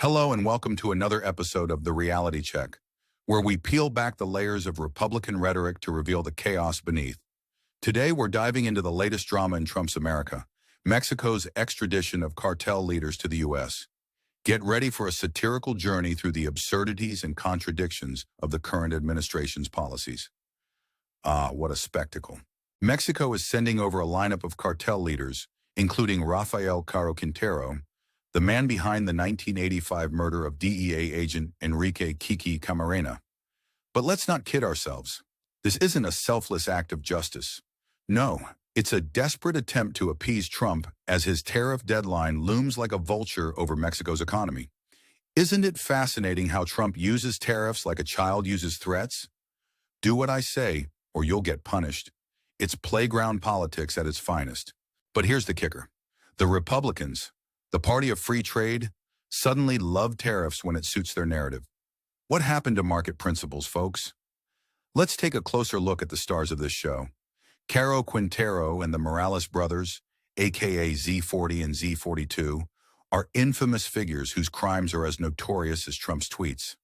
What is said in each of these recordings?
Hello and welcome to another episode of The Reality Check, where we peel back the layers of Republican rhetoric to reveal the chaos beneath. Today, we're diving into the latest drama in Trump's America, Mexico's extradition of cartel leaders to the U.S. Get ready for a satirical journey through the absurdities and contradictions of the current administration's policies. What a spectacle. Mexico is sending over a lineup of cartel leaders, including Rafael Caro Quintero, the man behind the 1985 murder of DEA agent Enrique Kiki Camarena. But let's not kid ourselves. This isn't a selfless act of justice. No, it's a desperate attempt to appease Trump as his tariff deadline looms like a vulture over Mexico's economy. Isn't it fascinating how Trump uses tariffs like a child uses threats? Do what I say, or you'll get punished. It's playground politics at its finest. But here's the kicker. The Republicans, the party of free trade, suddenly love tariffs when it suits their narrative. What happened to market principles, folks? Let's take a closer look at the stars of this show. Caro Quintero and the Morales brothers, aka Z40 and Z42, are infamous figures whose crimes are as notorious as Trump's tweets.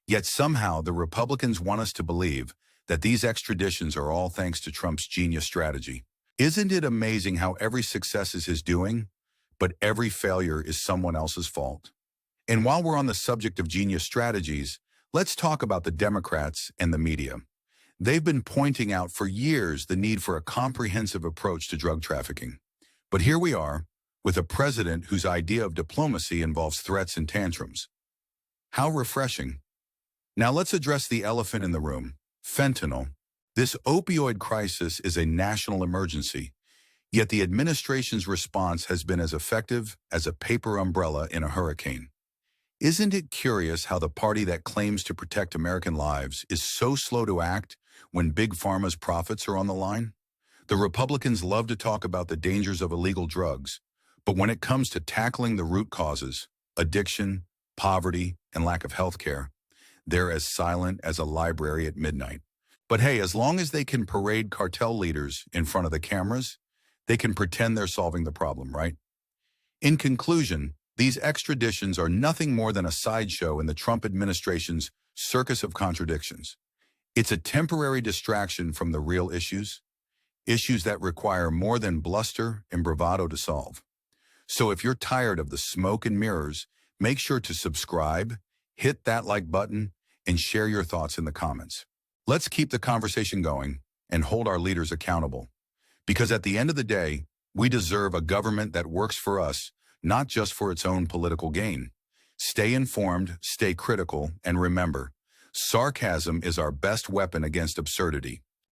Yet somehow the Republicans want us to believe that these extraditions are all thanks to Trump's genius strategy. Isn't it amazing how every success is his doing, but every failure is someone else's fault? And while we're on the subject of genius strategies, let's talk about the Democrats and the media. They've been pointing out for years the need for a comprehensive approach to drug trafficking. But here we are, with a president whose idea of diplomacy involves threats and tantrums. How refreshing. Now let's address the elephant in the room, fentanyl. This opioid crisis is a national emergency, yet the administration's response has been as effective as a paper umbrella in a hurricane. Isn't it curious how the party that claims to protect American lives is so slow to act when Big Pharma's profits are on the line? The Republicans love to talk about the dangers of illegal drugs, but when it comes to tackling the root causes, addiction, poverty, and lack of health care, they're as silent as a library at midnight. But hey, as long as they can parade cartel leaders in front of the cameras, they can pretend they're solving the problem, right? In conclusion, these extraditions are nothing more than a sideshow in the Trump administration's circus of contradictions. It's a temporary distraction from the real issues that require more than bluster and bravado to solve. So if you're tired of the smoke and mirrors, make sure to subscribe, hit that like button, and share your thoughts in the comments. Let's keep the conversation going and hold our leaders accountable. Because at the end of the day, we deserve a government that works for us, not just for its own political gain. Stay informed, stay critical, and remember, sarcasm is our best weapon against absurdity.